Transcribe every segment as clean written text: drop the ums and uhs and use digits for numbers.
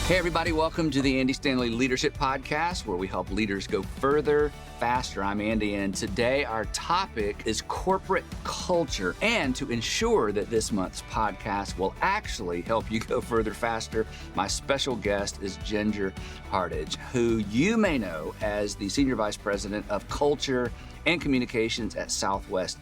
Hey, everybody, welcome to the Andy Stanley Leadership Podcast, where we help leaders go further, faster. I'm Andy, and today our topic is corporate culture. And to ensure that this month's podcast will actually help you go further, faster, my special guest is Ginger Hardage, who you may know as the Senior Vice President of Culture and Communications at Southwest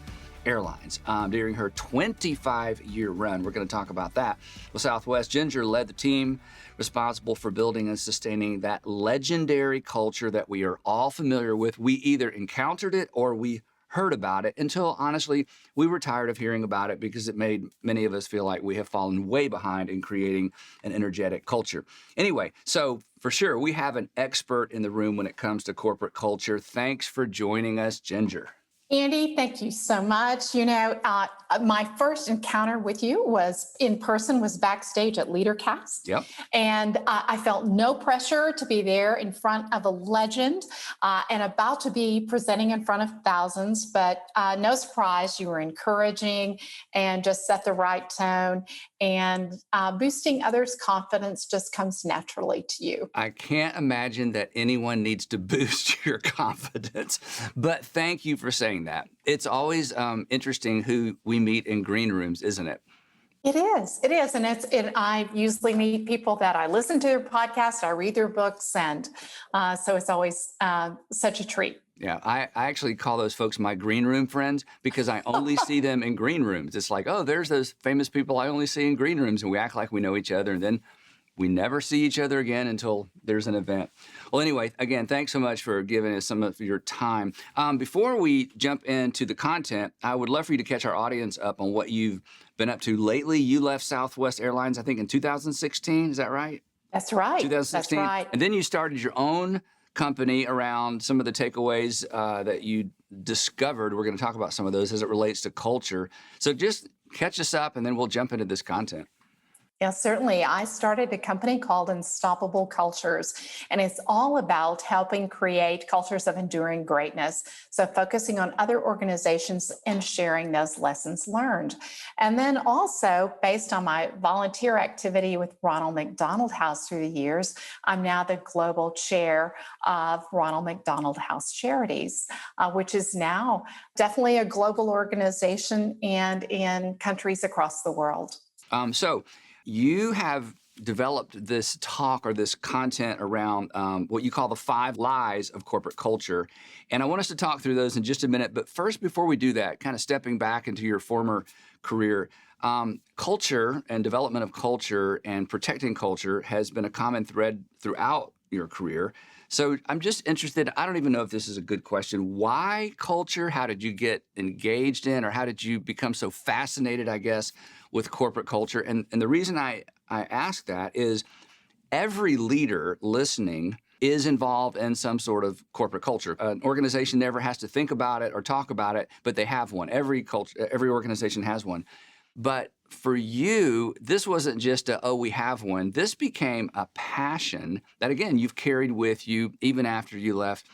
Airlines. During her 25-year run, we're going to talk about that. With Southwest, Ginger led the team responsible for building and sustaining that legendary culture that we are all familiar with. We either encountered it or we heard about it until, honestly, we were tired of hearing about it because it made many of us feel like we have fallen way behind in creating an energetic culture. Anyway, so for sure, we have an expert in the room when it comes to corporate culture. Thanks for joining us, Ginger. Andy, thank you so much. My first encounter with you was in person, was backstage at LeaderCast. Yep. And I felt no pressure to be there in front of a legend and about to be presenting in front of thousands, but no surprise, you were encouraging and just set the right tone, and boosting others' confidence just comes naturally to you. I can't imagine that anyone needs to boost your confidence, but thank you for saying that. It's always interesting who we meet in green rooms, isn't it? It is. And I usually meet people that I listen to their podcast, I read their books, and so it's always such a treat. Yeah, I actually call those folks my green room friends because I only see them in green rooms. It's like, oh, there's those famous people I only see in green rooms, and we act like we know each other, and then we never see each other again until there's an event. Well, anyway, again, thanks so much for giving us some of your time. Before we jump into the content, I would love for you to catch our audience up on what you've been up to lately. You left Southwest Airlines, I think, in 2016. Is that right? That's right. 2016. That's right. And then you started your own company around some of the takeaways that you discovered. We're going to talk about some of those as it relates to culture. So just catch us up, and then we'll jump into this content. Yeah, certainly. I started a company called Unstoppable Cultures, and it's all about helping create cultures of enduring greatness. So focusing on other organizations and sharing those lessons learned. And then also, based on my volunteer activity with Ronald McDonald House through the years, I'm now the global chair of Ronald McDonald House Charities, which is now definitely a global organization and in countries across the world. So you have developed this talk or this content around what you call the 5 lies of corporate culture. And I want us to talk through those in just a minute. But first, before we do that, kind of stepping back into your former career, culture and development of culture and protecting culture has been a common thread throughout your career. So I'm just interested, I don't even know if this is a good question. Why culture? How did you get engaged in, or how did you become so fascinated, I guess, with corporate culture? And the reason I ask that is every leader listening is involved in some sort of corporate culture. An organization never has to think about it or talk about it, but they have one. Every organization has one. But for you, this wasn't just we have one. This became a passion that, again, you've carried with you even after you left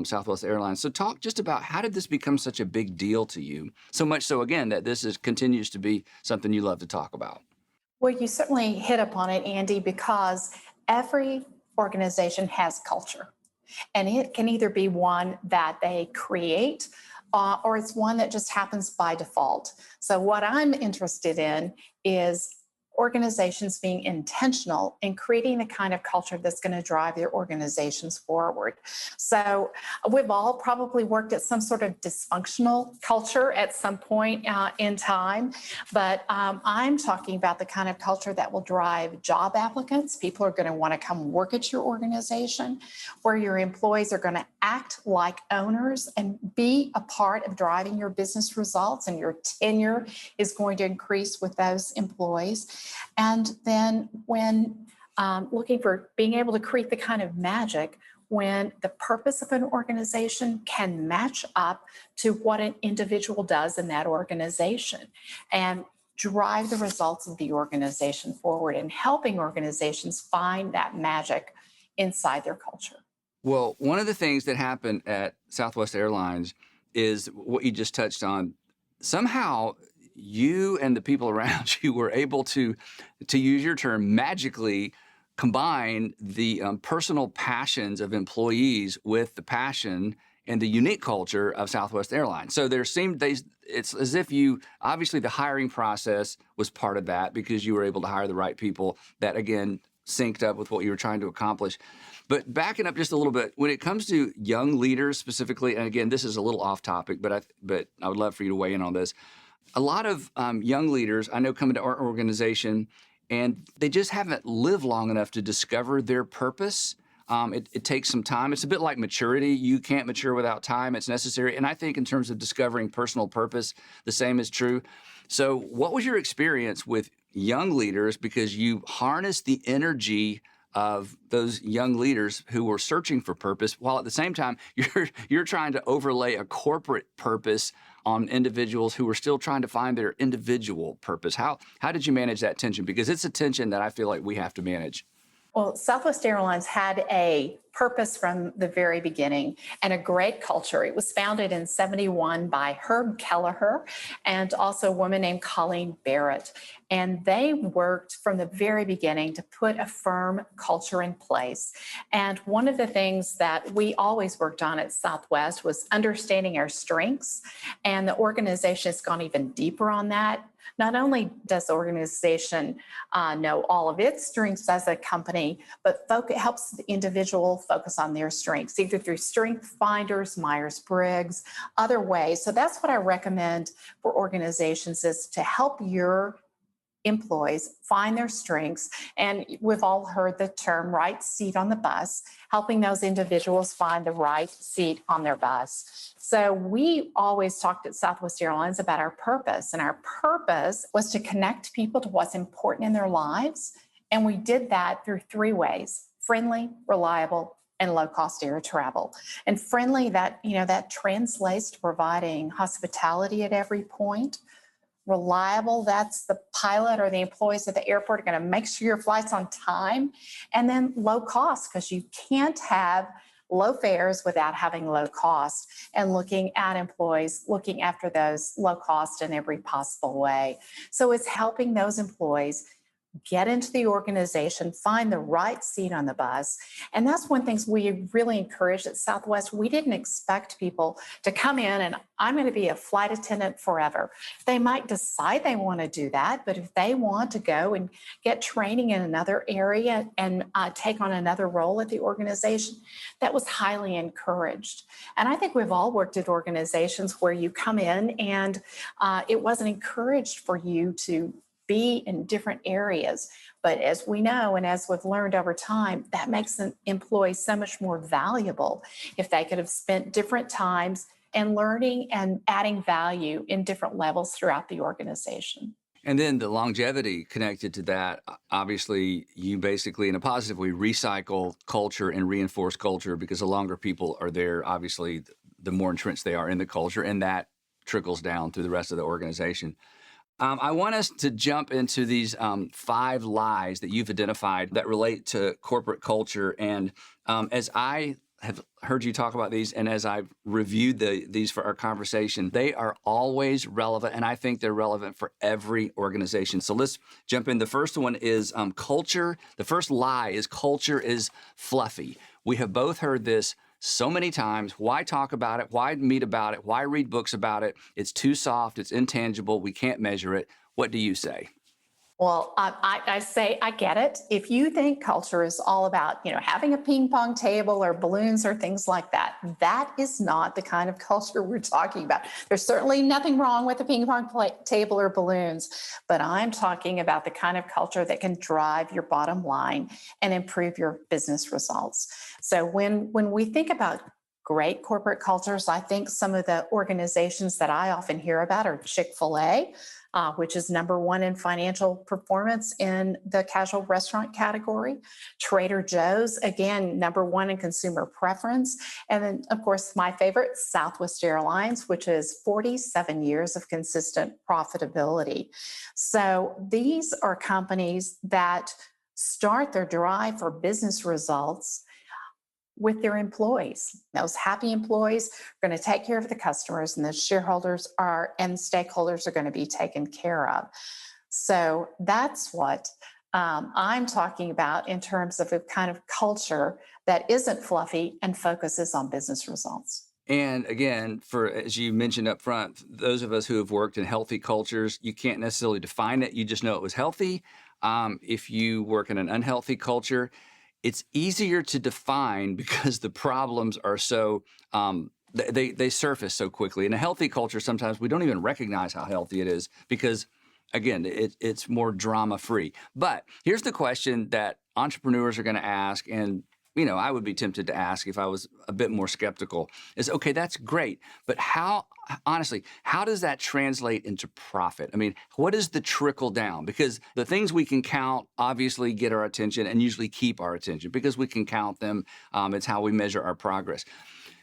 Southwest Airlines. So talk just about how did this become such a big deal to you? So much so, again, that this continues to be something you love to talk about. Well, you certainly hit upon it, Andy, because every organization has culture. And it can either be one that they create or it's one that just happens by default. So what I'm interested in is organizations being intentional in creating the kind of culture that's going to drive their organizations forward. So we've all probably worked at some sort of dysfunctional culture at some point in time, but I'm talking about the kind of culture that will drive job applicants. People are going to want to come work at your organization, where your employees are going to act like owners and be a part of driving your business results, and your tenure is going to increase with those employees. And then when looking for being able to create the kind of magic when the purpose of an organization can match up to what an individual does in that organization and drive the results of the organization forward, and helping organizations find that magic inside their culture. Well, one of the things that happened at Southwest Airlines is what you just touched on. Somehow you and the people around you were able to use your term, magically combine the personal passions of employees with the passion and the unique culture of Southwest Airlines. So it's as if you, obviously the hiring process was part of that because you were able to hire the right people that, again, synced up with what you were trying to accomplish. But backing up just a little bit, when it comes to young leaders specifically, and again, this is a little off topic, but I would love for you to weigh in on this. A lot of young leaders I know come into our organization and they just haven't lived long enough to discover their purpose. It takes some time. It's a bit like maturity. You can't mature without time. It's necessary. And I think in terms of discovering personal purpose, the same is true. So what was your experience with young leaders, because you harnessed the energy of those young leaders who were searching for purpose, while at the same time you're trying to overlay a corporate purpose on individuals who are still trying to find their individual purpose? How did you manage that tension? Because it's a tension that I feel like we have to manage. Well, Southwest Airlines had a purpose from the very beginning and a great culture. It was founded in 71 by Herb Kelleher and also a woman named Colleen Barrett. And they worked from the very beginning to put a firm culture in place. And one of the things that we always worked on at Southwest was understanding our strengths. And the organization has gone even deeper on that. Not only does the organization know all of its strengths as a company, but it helps the individual focus on their strengths, either through strength finders, Myers-Briggs, other ways. So that's what I recommend for organizations, is to help your employees find their strengths. And we've all heard the term right seat on the bus, helping those individuals find the right seat on their bus. So we always talked at Southwest Airlines about our purpose, and our purpose was to connect people to what's important in their lives. And we did that through three ways: friendly, reliable, and low-cost air travel. And friendly, that translates to providing hospitality at every point. Reliable, that's the pilot or the employees at the airport are going to make sure your flight's on time. And then low cost, because you can't have low fares without having low cost, and looking at employees, looking after those low cost in every possible way. So it's helping those employees get into the organization, find the right seat on the bus. And that's one of the things we really encouraged at Southwest. We didn't expect people to come in and I'm going to be a flight attendant forever. They might decide they want to do that, but if they want to go and get training in another area and take on another role at the organization, that was highly encouraged. And I think we've all worked at organizations where you come in and it wasn't encouraged for you to be in different areas. But as we know, and as we've learned over time, that makes an employee so much more valuable if they could have spent different times and learning and adding value in different levels throughout the organization. And then the longevity connected to that, obviously, you basically, in a positive way, recycle culture and reinforce culture, because the longer people are there, obviously, the more entrenched they are in the culture, and that trickles down through the rest of the organization. I want us to jump into these 5 lies that you've identified that relate to corporate culture. And as I have heard you talk about these, and as I've reviewed these for our conversation, they are always relevant, and I think they're relevant for every organization. So let's jump in. The first one is culture. The first lie is culture is fluffy. We have both heard this so many times. Why talk about it? Why meet about it? Why read books about it? It's too soft. It's intangible. We can't measure it. What do you say? Well, I say I get it. If you think culture is all about, having a ping pong table or balloons or things like that, that is not the kind of culture we're talking about. There's certainly nothing wrong with a ping pong table or balloons, but I'm talking about the kind of culture that can drive your bottom line and improve your business results. So when we think about great corporate cultures, I think some of the organizations that I often hear about are Chick-fil-A, which is #1 in financial performance in the casual restaurant category. Trader Joe's, again, #1 in consumer preference. And then, of course, my favorite, Southwest Airlines, which is 47 years of consistent profitability. So these are companies that start their drive for business results with their employees. Those happy employees are going to take care of the customers, and the shareholders and stakeholders are going to be taken care of. So that's what I'm talking about in terms of a kind of culture that isn't fluffy and focuses on business results. And again, for as you mentioned up front, those of us who have worked in healthy cultures, you can't necessarily define it. You just know it was healthy. If you work in an unhealthy culture, it's easier to define because the problems are so they surface so quickly. In a healthy culture, sometimes we don't even recognize how healthy it is because, again, it's more drama free. But here's the question that entrepreneurs are going to ask, and I would be tempted to ask if I was a bit more skeptical, is, okay, that's great, but honestly, how does that translate into profit? I mean, what is the trickle down? Because the things we can count obviously get our attention and usually keep our attention because we can count them. It's how we measure our progress.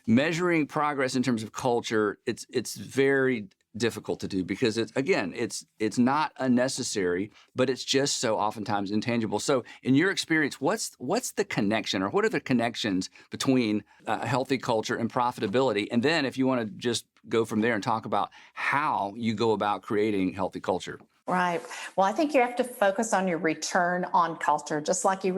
Measuring progress in terms of culture, it's very difficult to do because it's not unnecessary, but it's just so oftentimes intangible. So in your experience, what's the connection, or what are the connections between a healthy culture and profitability? And then if you want to just go from there and talk about how you go about creating healthy culture. Right. Well, I think you have to focus on your return on culture, just like you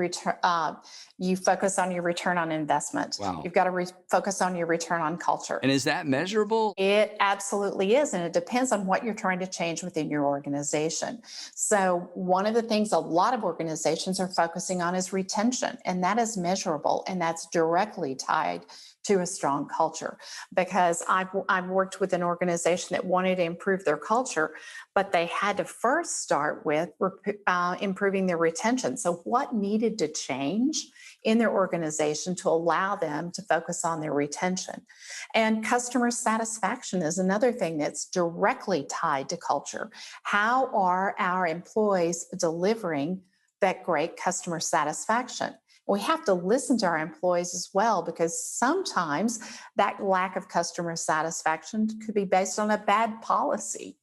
focus on your return on investment. Wow. You've got to focus on your return on culture. And is that measurable? It absolutely is. And it depends on what you're trying to change within your organization. So one of the things a lot of organizations are focusing on is retention, and that is measurable, and that's directly tied to a strong culture. Because I've worked with an organization that wanted to improve their culture, but they had to first start with improving their retention. So what needed to change in their organization to allow them to focus on their retention? And customer satisfaction is another thing that's directly tied to culture. How are our employees delivering that great customer satisfaction? We have to listen to our employees as well, because sometimes that lack of customer satisfaction could be based on a bad policy.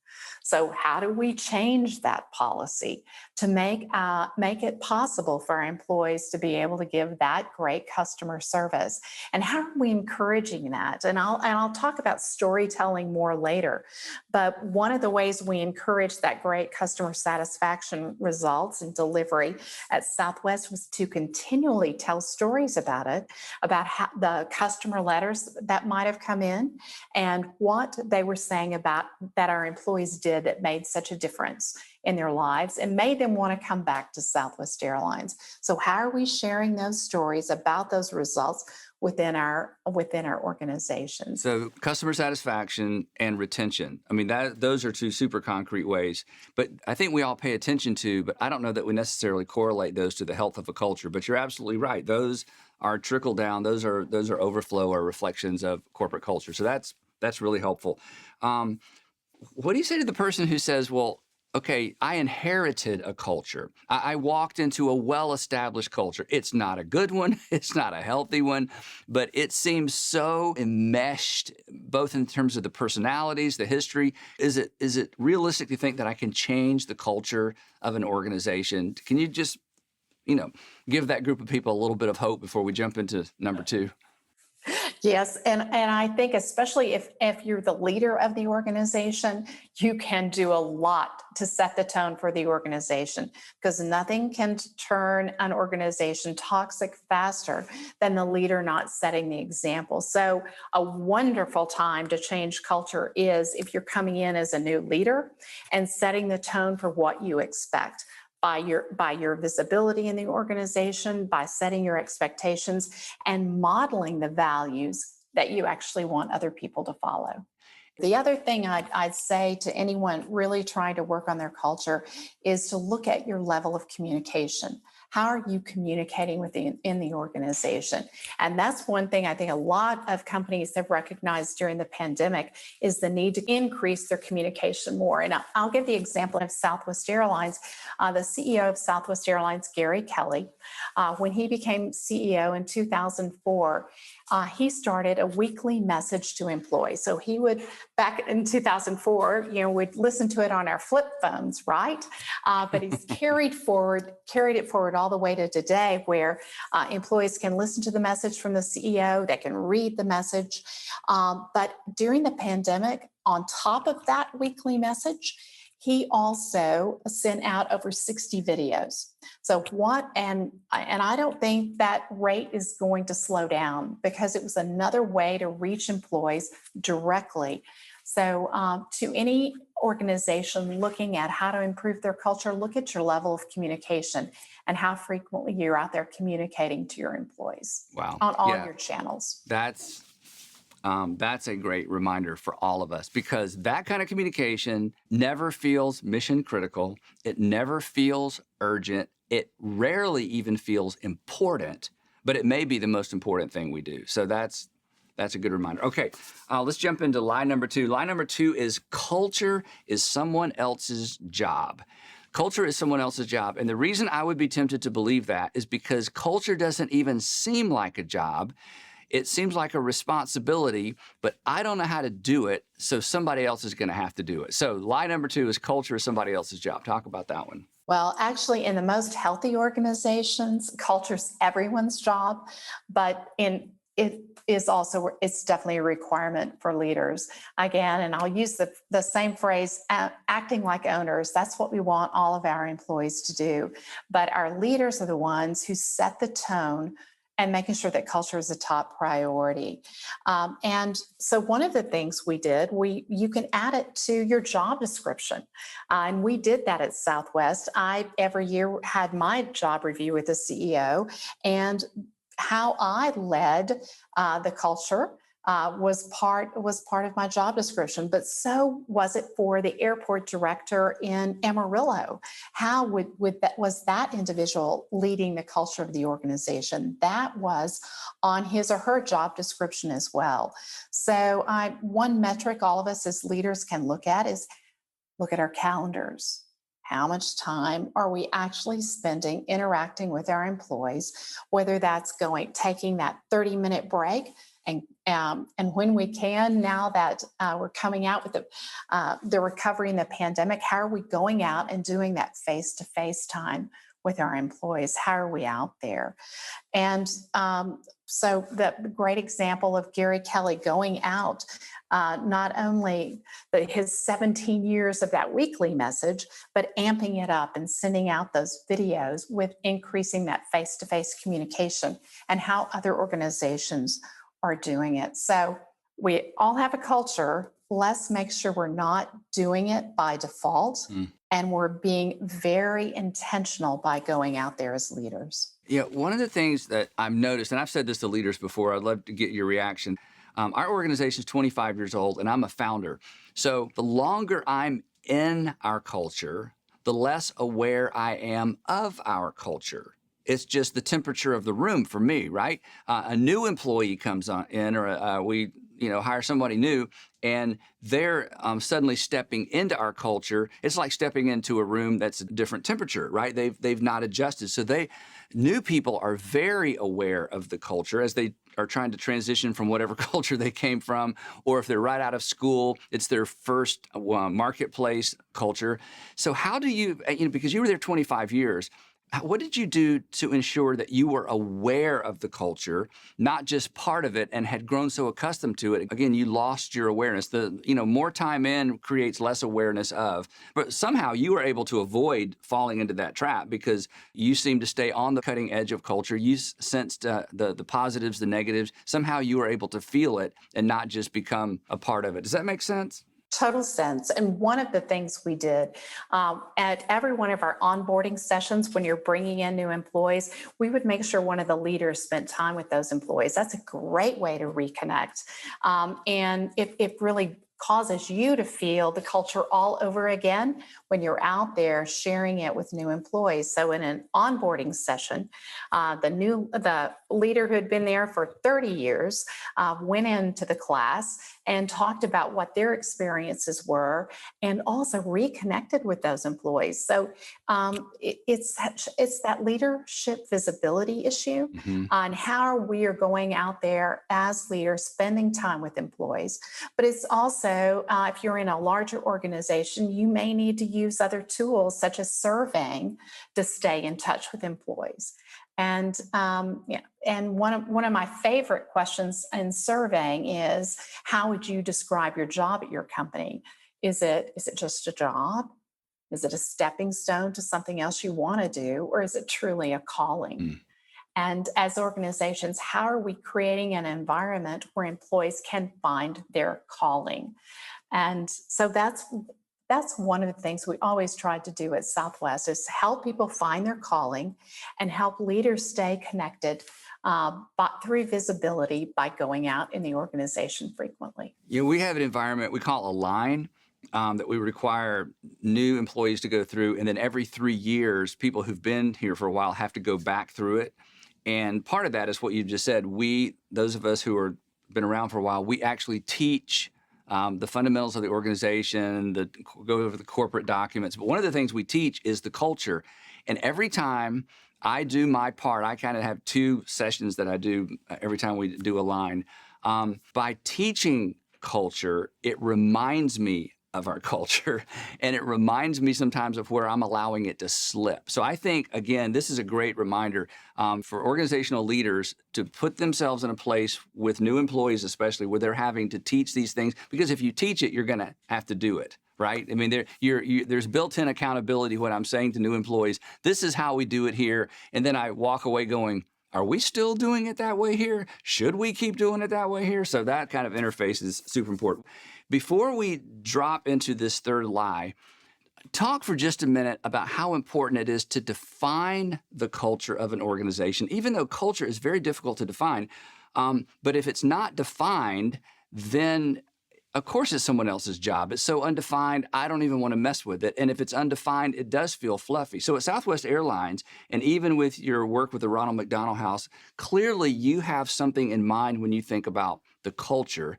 So how do we change that policy to make it possible for our employees to be able to give that great customer service? And how are we encouraging that? And I'll talk about storytelling more later. But one of the ways we encourage that great customer satisfaction results and delivery at Southwest was to continually tell stories about it, about how the customer letters that might have come in and what they were saying about that our employees did that made such a difference in their lives and made them want to come back to Southwest Airlines. So how are we sharing those stories about those results within our organization? So customer satisfaction and retention. I mean, those are two super concrete ways, but I think we all pay attention to, but I don't know that we necessarily correlate those to the health of a culture. But you're absolutely right. Those are trickle down. Those are overflow or reflections of corporate culture. So that's really helpful. What do you say to the person who says, well, okay, I inherited a culture. I walked into a well-established culture. It's not a good one. It's not a healthy one, but it seems so enmeshed, both in terms of the personalities, the history. Is it realistic to think that I can change the culture of an organization? Can you just, give that group of people a little bit of hope before we jump into number two? Yes, and I think especially if you're the leader of the organization, you can do a lot to set the tone for the organization, because nothing can turn an organization toxic faster than the leader not setting the example. So a wonderful time to change culture is if you're coming in as a new leader and setting the tone for what you expect. By your visibility in the organization, by setting your expectations and modeling the values that you actually want other people to follow. The other thing I'd say to anyone really trying to work on their culture is to look at your level of communication. How are you communicating in the organization? And that's one thing I think a lot of companies have recognized during the pandemic is the need to increase their communication more. And I'll give the example of Southwest Airlines. The CEO of Southwest Airlines, Gary Kelly, when he became CEO in 2004, he started a weekly message to employees. So he would, back in 2004, we'd listen to it on our flip phones, right? But he's carried it forward all the way to today, where employees can listen to the message from the CEO, they can read the message. But during the pandemic, on top of that weekly message, he also sent out over 60 videos. So and I don't think that rate is going to slow down because it was another way to reach employees directly. So to any organization looking at how to improve their culture, look at your level of communication and how frequently you're out there communicating to your employees Wow. on all Yeah. your channels. That's a great reminder for all of us, because that kind of communication never feels mission critical. It never feels urgent. It rarely even feels important, but it may be the most important thing we do. So that's a good reminder. Okay, let's jump into lie number 2. Lie number 2 is culture is someone else's job. Culture is someone else's job. And the reason I would be tempted to believe that is because culture doesn't even seem like a job. It seems like a responsibility, but I don't know how to do it, so somebody else is going to have to do it. So lie number 2 is culture is somebody else's job. Talk about that one. Well, actually, in the most healthy organizations, culture's everyone's job, but it's definitely a requirement for leaders. Again, and I'll use the same phrase, acting like owners. That's what we want all of our employees to do. But our leaders are the ones who set the tone and making sure that culture is a top priority. And so one of the things we did, you can add it to your job description. And we did that at Southwest. I every year had my job review with the CEO, and how I led the culture was part of my job description, but so was it for the airport director in Amarillo. How was that individual leading the culture of the organization? That was on his or her job description as well. So one metric all of us as leaders can look at is look at our calendars. How much time are we actually spending interacting with our employees, whether that's taking that 30-minute break and when we can, now that we're coming out with the recovery in the pandemic, how are we going out and doing that face-to-face time with our employees? How are we out there? And so the great example of Gary Kelly going out, not only his 17 years of that weekly message, but amping it up and sending out those videos with increasing that face-to-face communication and how other organizations are doing it. So we all have a culture. Let's make sure we're not doing it by default and we're being very intentional by going out there as leaders. Yeah, one of the things that I've noticed, and I've said this to leaders before, I'd love to get your reaction. Our organization is 25 years old, and I'm a founder. So the longer I'm in our culture, the less aware I am of our culture. It's just the temperature of the room for me, right? A new employee comes in, or we hire somebody new, and they're suddenly stepping into our culture. It's like stepping into a room that's a different temperature, right? They've not adjusted. So new people are very aware of the culture as they are trying to transition from whatever culture they came from, or if they're right out of school, it's their first marketplace culture. So how do you, because you were there 25 years, what did you do to ensure that you were aware of the culture, not just part of it, and had grown so accustomed to it? Again, you lost your awareness. More time in creates less awareness of. But somehow you were able to avoid falling into that trap because you seemed to stay on the cutting edge of culture. You sensed the positives, the negatives. Somehow you were able to feel it and not just become a part of it. Does that make sense? Total sense. And one of the things we did at every one of our onboarding sessions, when you're bringing in new employees, we would make sure one of the leaders spent time with those employees. That's a great way to reconnect. And it really causes you to feel the culture all over again when you're out there sharing it with new employees. So in an onboarding session, the leader who had been there for 30 years went into the class and talked about what their experiences were and also reconnected with those employees. So it's that leadership visibility issue on how we are going out there as leaders, spending time with employees. But it's also, if you're in a larger organization, you may need to use other tools such as surveying to stay in touch with employees. And and one of my favorite questions in surveying is, how would you describe your job at your company? Is it just a job? Is it a stepping stone to something else you want to do, or is it truly a calling? Mm. And as organizations, how are we creating an environment where employees can find their calling? And so that's one of the things we always tried to do at Southwest is help people find their calling and help leaders stay connected but through visibility by going out in the organization frequently. We have an environment we call a line that we require new employees to go through. And then every 3 years, people who've been here for a while have to go back through it. And part of that is what you just said. Those of us who are been around for a while, we actually teach the fundamentals of the organization, go over the corporate documents. But one of the things we teach is the culture. And every time I do my part, I kind of have 2 sessions that I do every time we do a line. By teaching culture, it reminds me of our culture, and it reminds me sometimes of where I'm allowing it to slip. So I think, again, this is a great reminder for organizational leaders to put themselves in a place with new employees, especially where they're having to teach these things, because if you teach it, you're going to have to do it, right? I mean, there's built-in accountability when I'm saying to new employees, this is how we do it here, and then I walk away going, are we still doing it that way here? Should we keep doing it that way here? So that kind of interface is super important. Before we drop into this third lie, talk for just a minute about how important it is to define the culture of an organization, even though culture is very difficult to define. But if it's not defined, then of course it's someone else's job. It's so undefined, I don't even want to mess with it. And if it's undefined, it does feel fluffy. So at Southwest Airlines, and even with your work with the Ronald McDonald House, clearly you have something in mind when you think about the culture,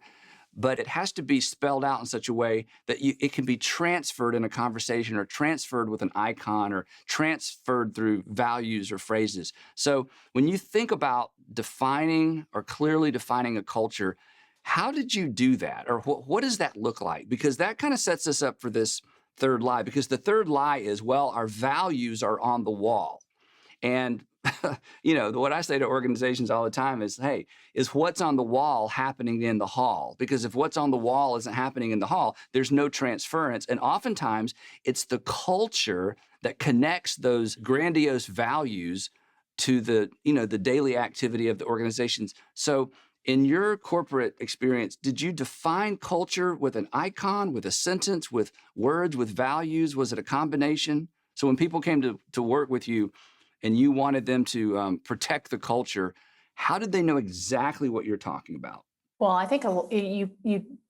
but it has to be spelled out in such a way that it can be transferred in a conversation or transferred with an icon or transferred through values or phrases. So when you think about defining or clearly defining a culture, how did you do that? Or what does that look like? Because that kind of sets us up for this third lie, because the third lie is, well, our values are on the wall. And what I say to organizations all the time is, hey, is what's on the wall happening in the hall? Because if what's on the wall isn't happening in the hall, there's no transference. And oftentimes it's the culture that connects those grandiose values to the daily activity of the organizations. So in your corporate experience, did you define culture with an icon, with a sentence, with words, with values? Was it a combination? So when people came to work with you, and you wanted them to protect the culture, how did they know exactly what you're talking about? Well, I think you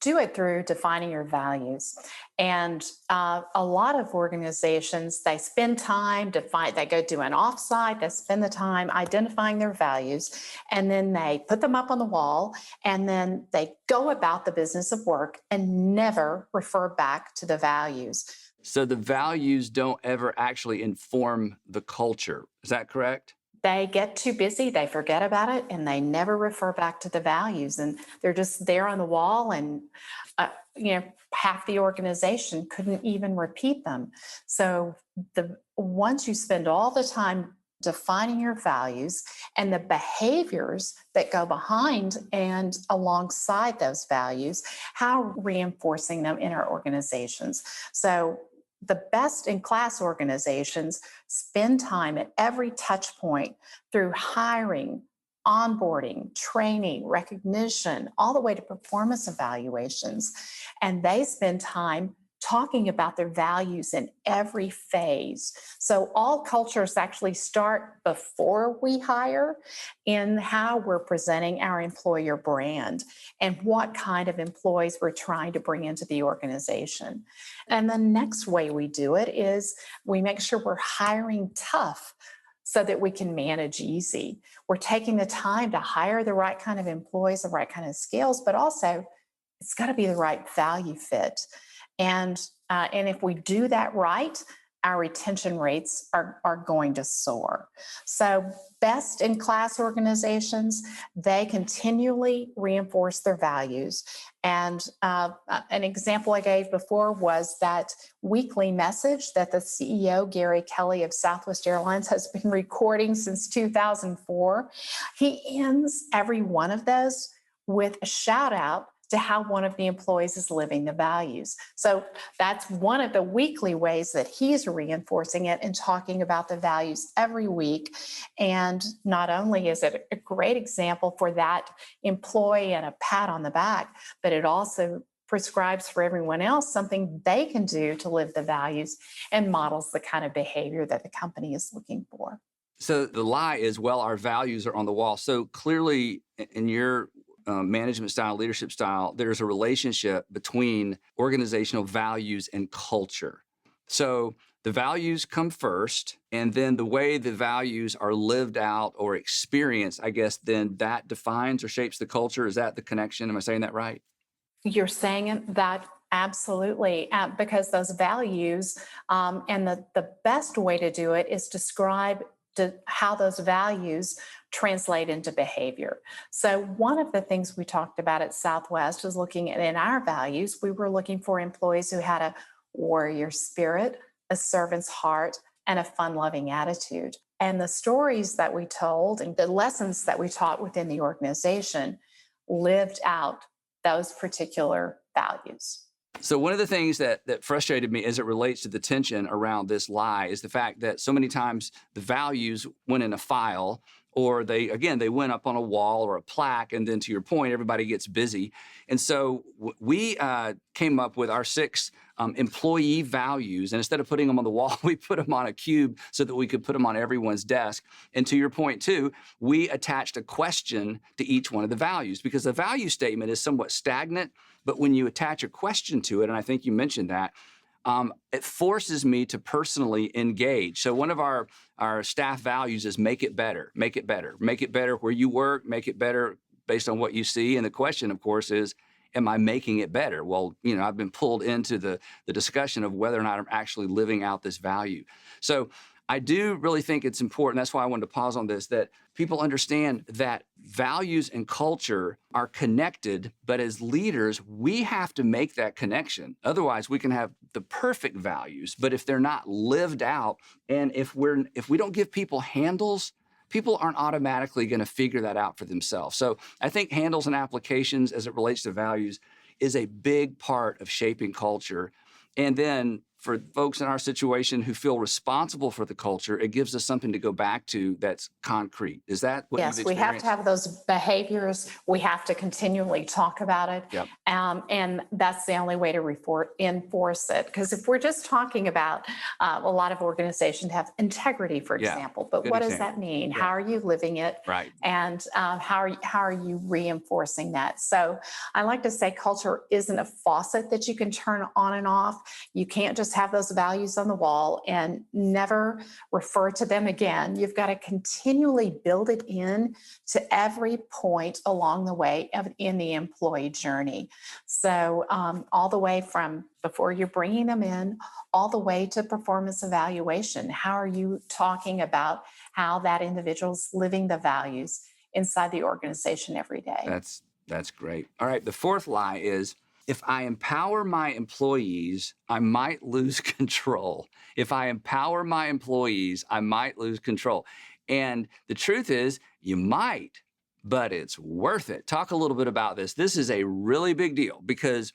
do it through defining your values, and a lot of organizations, they spend time they go do an offsite, they spend the time identifying their values, and then they put them up on the wall, and then they go about the business of work and never refer back to the values. So the values don't ever actually inform the culture. Is that correct? They get too busy, they forget about it, and they never refer back to the values. And they're just there on the wall, and half the organization couldn't even repeat them. So once you spend all the time defining your values and the behaviors that go behind and alongside those values, how reinforcing them in our organizations. So the best in class organizations spend time at every touch point through hiring, onboarding, training, recognition, all the way to performance evaluations. And they spend time talking about their values in every phase. So all cultures actually start before we hire in how we're presenting our employer brand and what kind of employees we're trying to bring into the organization. And the next way we do it is we make sure we're hiring tough so that we can manage easy. We're taking the time to hire the right kind of employees, the right kind of skills, but also it's got to be the right value fit. And if we do that right, our retention rates are going to soar. So best in class organizations, they continually reinforce their values. And an example I gave before was that weekly message that the CEO, Gary Kelly of Southwest Airlines, has been recording since 2004. He ends every one of those with a shout out to how one of the employees is living the values. So that's one of the weekly ways that he's reinforcing it and talking about the values every week. And not only is it a great example for that employee and a pat on the back, but it also prescribes for everyone else something they can do to live the values and models the kind of behavior that the company is looking for. So the lie is, well, our values are on the wall. So clearly, in your management style, leadership style, there's a relationship between organizational values and culture. So the values come first, and then the way the values are lived out or experienced, I guess, then that defines or shapes the culture. Is that the connection? Am I saying that right? You're saying that absolutely, because those values, and the best way to do it is describe how those values translate into behavior. So one of the things we talked about at Southwest was looking at in our values, we were looking for employees who had a warrior spirit, a servant's heart, and a fun-loving attitude. And the stories that we told and the lessons that we taught within the organization lived out those particular values. So one of the things that frustrated me as it relates to the tension around this lie is the fact that so many times the values went in a file, or they went up on a wall or a plaque, and then to your point, everybody gets busy. And so we came up with our 6 employee values, and instead of putting them on the wall, we put them on a cube so that we could put them on everyone's desk. And to your point too, we attached a question to each one of the values, because the value statement is somewhat stagnant, but when you attach a question to it, and I think you mentioned that, it forces me to personally engage. So one of our staff values is make it better, make it better, make it better where you work, make it better based on what you see. And the question, of course, is, am I making it better? Well, I've been pulled into the discussion of whether or not I'm actually living out this value. So I do really think it's important. That's why I wanted to pause on this, that people understand that values and culture are connected, but as leaders, we have to make that connection. Otherwise, we can have the perfect values, but if they're not lived out, and if we don't give people handles, people aren't automatically going to figure that out for themselves. So I think handles and applications as it relates to values is a big part of shaping culture. And then for folks in our situation who feel responsible for the culture, it gives us something to go back to that's concrete. Is that what you've Yes, we have experienced? to have those behaviors. We have to continually talk about it. Yep. And that's the only way to enforce it. Because if we're just talking about a lot of organizations have integrity, for Yeah, example, but good what does example. that mean? Yeah. How are you living it? Right. And how are you reinforcing that? So I like to say culture isn't a faucet that you can turn on and off. You can't just have those values on the wall and never refer to them again. You've got to continually build it in to every point along the way in the employee journey. So all the way from before you're bringing them in, all the way to performance evaluation. How are you talking about how that individual's living the values inside the organization every day? That's great. All right. The 4th lie is, if I empower my employees, I might lose control. If I empower my employees, I might lose control. And the truth is, you might, but it's worth it. Talk a little bit about this. This is a really big deal, because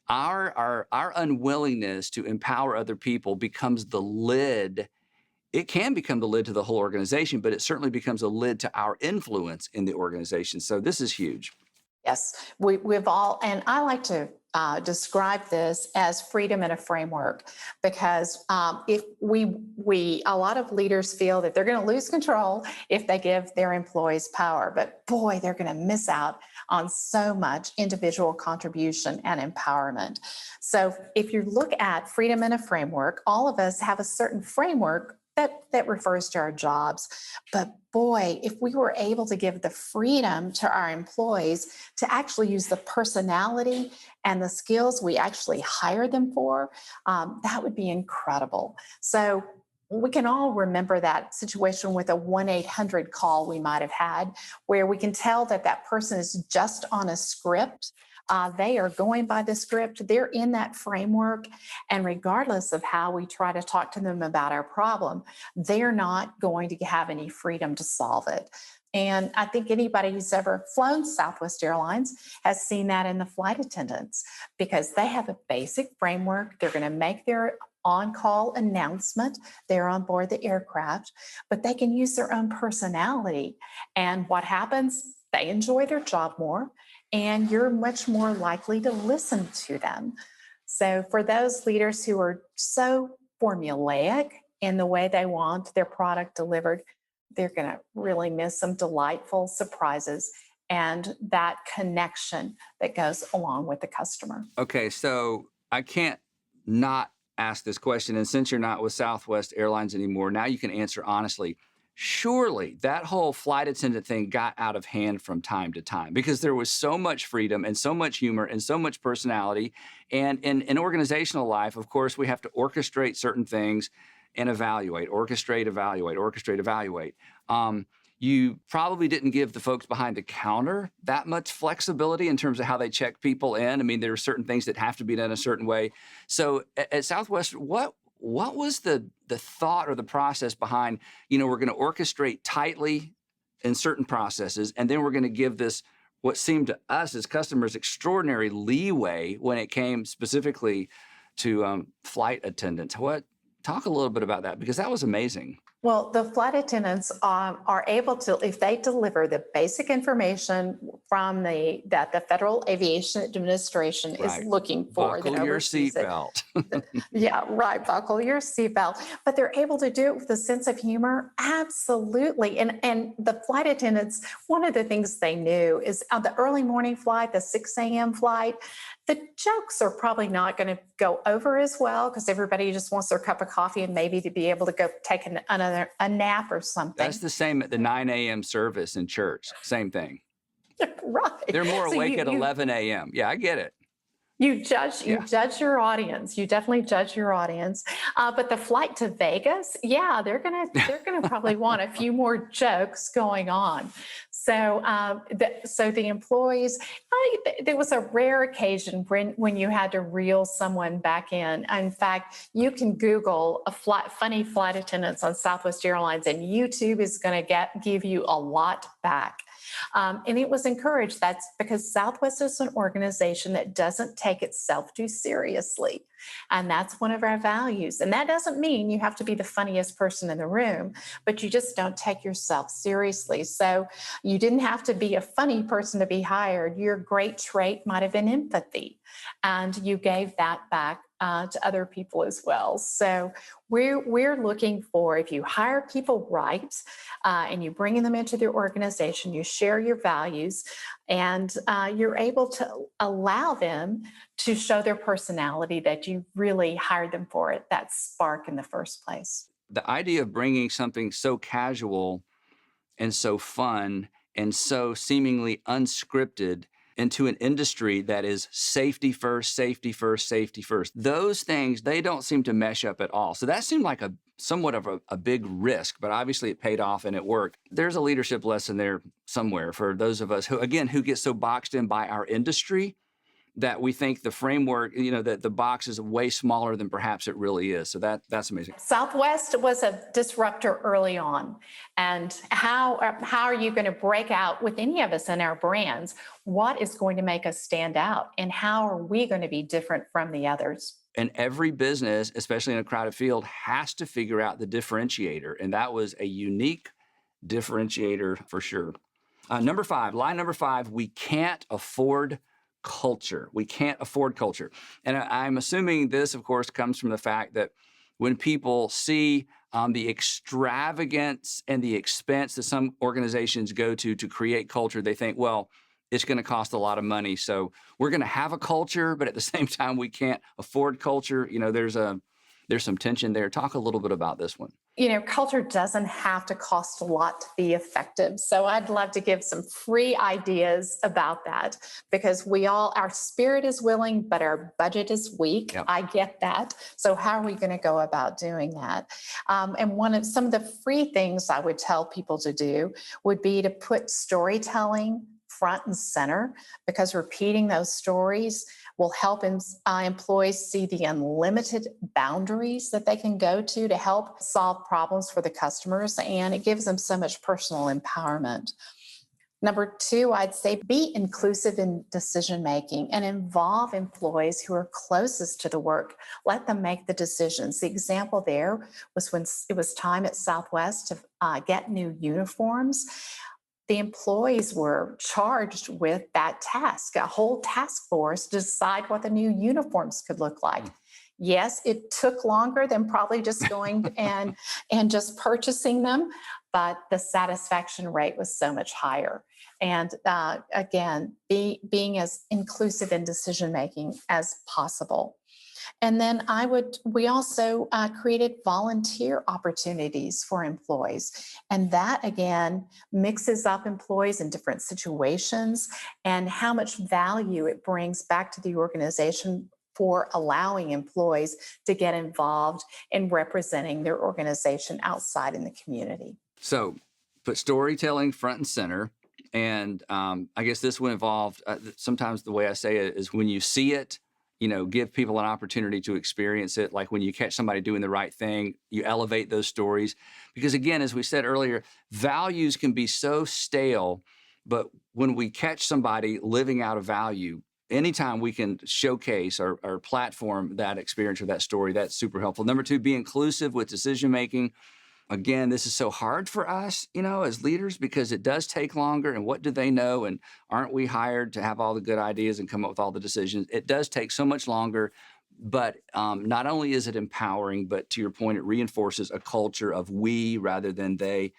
our unwillingness to empower other people becomes the lid. It can become the lid to the whole organization, but it certainly becomes a lid to our influence in the organization. So this is huge. Yes, we've all, and I like to describe this as freedom in a framework, because if a lot of leaders feel that they're going to lose control if they give their employees power, but boy, they're going to miss out on so much individual contribution and empowerment. So if you look at freedom in a framework, all of us have a certain framework that refers to our jobs. But boy, if we were able to give the freedom to our employees to actually use the personality and the skills we actually hire them for, that would be incredible. So we can all remember that situation with a 1-800 call we might have had, where we can tell that that person is just on a script. They are going by the script. They're in that framework. And regardless of how we try to talk to them about our problem, they're not going to have any freedom to solve it. And I think anybody who's ever flown Southwest Airlines has seen that in the flight attendants because they have a basic framework. They're going to make their on call announcement. They're on board the aircraft, but they can use their own personality. And what happens? They enjoy their job more, and you're much more likely to listen to them. So, for those leaders who are so formulaic in the way they want their product delivered, they're going to really miss some delightful surprises and that connection that goes along with the customer. Okay, so I can't not ask this question. And since you're not with Southwest Airlines anymore, now you can answer honestly. Surely that whole flight attendant thing got out of hand from time to time because there was so much freedom and so much humor and so much personality. And in organizational life, of course, we have to orchestrate certain things and evaluate, orchestrate, evaluate, orchestrate, evaluate. You probably didn't give the folks behind the counter that much flexibility in terms of how they check people in. I mean, there are certain things that have to be done a certain way. So at Southwest, what was the thought or the process behind, we're going to orchestrate tightly in certain processes, and then we're going to give this, what seemed to us as customers, extraordinary leeway when it came specifically to flight attendants. Talk a little bit about that, because that was amazing. Well, the flight attendants are able to, if they deliver the basic information from that the Federal Aviation Administration Right. is looking for. Buckle that your oversees it. seatbelt. Yeah, right. Buckle your seatbelt. But they're able to do it with a sense of humor. Absolutely. And the flight attendants, one of the things they knew is on the early morning flight, the 6 a.m. flight, the jokes are probably not going to go over as well because everybody just wants their cup of coffee and maybe to be able to go take a nap or something. That's the same at the 9 a.m. service in church. Same thing. Right. They're more So awake at 11 a.m. Yeah, I get it. You judge your audience. You definitely judge your audience. But the flight to Vegas, yeah, they're gonna probably want a few more jokes going on. So the employees, there was a rare occasion when you had to reel someone back in. In fact, you can Google funny flight attendants on Southwest Airlines, and YouTube is going to give you a lot back. And it was encouraged. That's because Southwest is an organization that doesn't take itself too seriously. And that's one of our values. And that doesn't mean you have to be the funniest person in the room, but you just don't take yourself seriously. So you didn't have to be a funny person to be hired. Your great trait might have been empathy. And you gave that back to other people as well. So we're looking for, if you hire people right and you bring them into their organization, you share your values, and you're able to allow them to show their personality, that you really hired them for it, that spark in the first place. The idea of bringing something so casual and so fun and so seemingly unscripted into an industry that is safety first, safety first, safety first. Those things, they don't seem to mesh up at all. So that seemed like somewhat of a big risk, but obviously it paid off and it worked. There's a leadership lesson there somewhere for those of us who get so boxed in by our industry that we think the framework, that the box is way smaller than perhaps it really is. So that's amazing. Southwest was a disruptor early on. And how are you going to break out with any of us in our brands? What is going to make us stand out? And how are we going to be different from the others? And every business, especially in a crowded field, has to figure out the differentiator. And that was a unique differentiator for sure. Line number 5, we can't afford culture. We can't afford culture. And I'm assuming this, of course, comes from the fact that when people see the extravagance and the expense that some organizations go to create culture, they think, well, it's going to cost a lot of money. So we're going to have a culture, but at the same time, we can't afford culture. There's some tension there. Talk a little bit about this one. Culture doesn't have to cost a lot to be effective. So I'd love to give some free ideas about that, because our spirit is willing, but our budget is weak. Yep. I get that. So how are we going to go about doing that? And some of the free things I would tell people to do would be to put storytelling front and center, because repeating those stories will help employees see the unlimited boundaries that they can go to help solve problems for the customers, and it gives them so much personal empowerment. Number two, I'd say be inclusive in decision making and involve employees who are closest to the work. Let them make the decisions. The example there was when it was time at Southwest to get new uniforms. The employees were charged with that task, a whole task force to decide what the new uniforms could look like. Yes, it took longer than probably just going and just purchasing them, but the satisfaction rate was so much higher. And again, being as inclusive in decision making as possible. And then we also created volunteer opportunities for employees. And that again mixes up employees in different situations and how much value it brings back to the organization for allowing employees to get involved in representing their organization outside in the community. So put storytelling front and center. And I guess this would involve, sometimes the way I say it is when you see it, give people an opportunity to experience it. Like when you catch somebody doing the right thing, you elevate those stories. Because again, as we said earlier, values can be so stale, but when we catch somebody living out a value, anytime we can showcase or platform that experience or that story, that's super helpful. Number two, be inclusive with decision making. Again, this is so hard for us, as leaders, because it does take longer. And what do they know? And aren't we hired to have all the good ideas and come up with all the decisions? It does take so much longer. But not only is it empowering, but to your point, it reinforces a culture of we rather than they,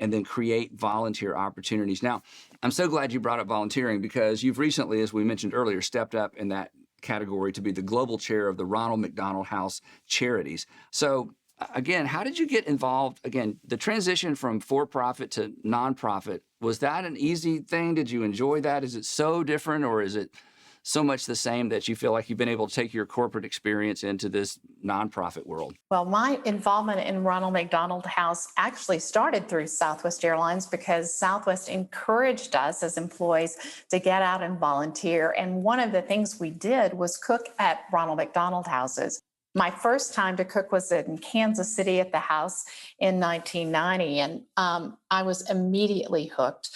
and then create volunteer opportunities. Now, I'm so glad you brought up volunteering because you've recently, as we mentioned earlier, stepped up in that category to be the global chair of the Ronald McDonald House Charities. So again, how did you get involved? Again, the transition from for-profit to nonprofit, was that an easy thing? Did you enjoy that? Is it so different, or is it so much the same that you feel like you've been able to take your corporate experience into this nonprofit world? Well, my involvement in Ronald McDonald House actually started through Southwest Airlines because Southwest encouraged us as employees to get out and volunteer. And one of the things we did was cook at Ronald McDonald Houses. My first time to cook was in Kansas City at the house in 1990, and I was immediately hooked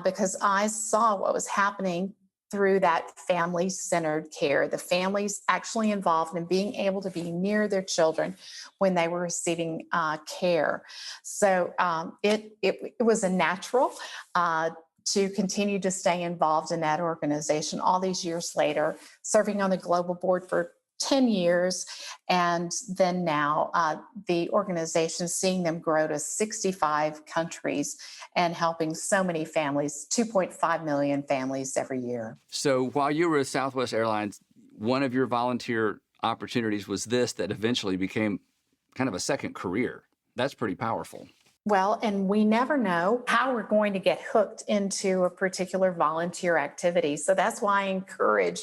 because I saw what was happening through that family-centered care, the families actually involved in being able to be near their children when they were receiving care. So it was a natural to continue to stay involved in that organization all these years later, serving on the global board for 10 years, and then now the organization, seeing them grow to 65 countries and helping so many families, 2.5 million families every year. So while you were at Southwest Airlines, one of your volunteer opportunities was this that eventually became kind of a second career. That's pretty powerful. Well, and we never know how we're going to get hooked into a particular volunteer activity. So that's why I encourage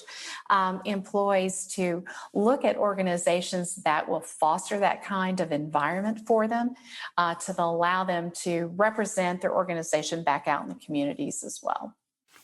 employees to look at organizations that will foster that kind of environment for them, to allow them to represent their organization back out in the communities as well.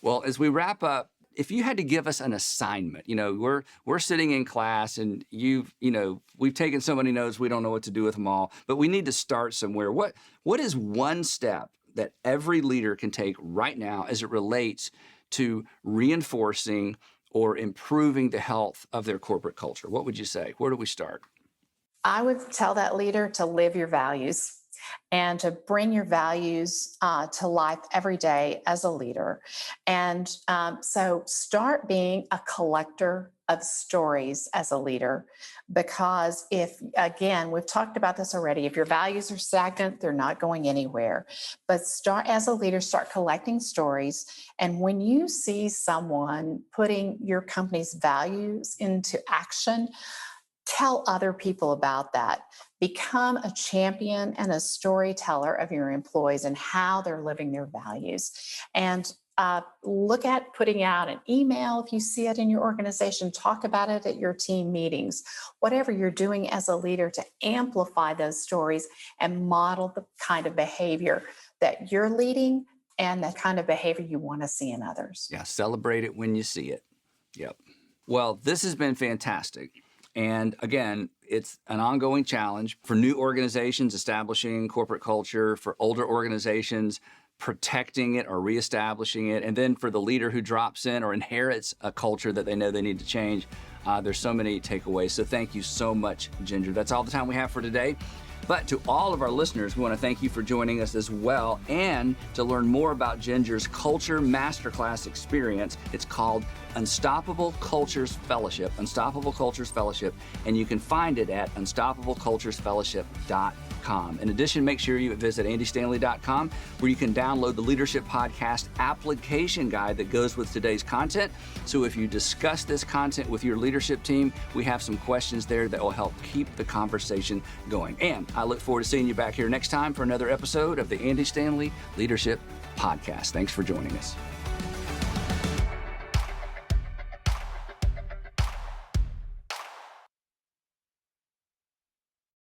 Well, as we wrap up, if you had to give us an assignment, we're sitting in class and we've taken so many notes, we don't know what to do with them all, but we need to start somewhere. What is one step that every leader can take right now as it relates to reinforcing or improving the health of their corporate culture? What would you say? Where do we start? I would tell that leader to live your values and to bring your values to life every day as a leader. And so start being a collector of stories as a leader, because again, we've talked about this already, if your values are stagnant, they're not going anywhere. But as a leader, start collecting stories. And when you see someone putting your company's values into action, tell other people about that. Become a champion and a storyteller of your employees and how they're living their values. And look at putting out an email if you see it in your organization. Talk about it at your team meetings. Whatever you're doing as a leader to amplify those stories and model the kind of behavior that you're leading and the kind of behavior you want to see in others. Yeah, celebrate it when you see it. Yep. Well, this has been fantastic. And again, it's an ongoing challenge for new organizations establishing corporate culture, for older organizations protecting it or reestablishing it, and then for the leader who drops in or inherits a culture that they know they need to change. There's so many takeaways. So thank you so much, Ginger. That's all the time we have for today. But to all of our listeners, we want to thank you for joining us as well. And to learn more about Ginger's Culture Masterclass experience, it's called Unstoppable Cultures Fellowship, Unstoppable Cultures Fellowship, and you can find it at unstoppableculturesfellowship.com. In addition, make sure you visit andystanley.com, where you can download the Leadership Podcast application guide that goes with today's content. So if you discuss this content with your leadership team, we have some questions there that will help keep the conversation going. And I look forward to seeing you back here next time for another episode of the Andy Stanley Leadership Podcast. Thanks for joining us.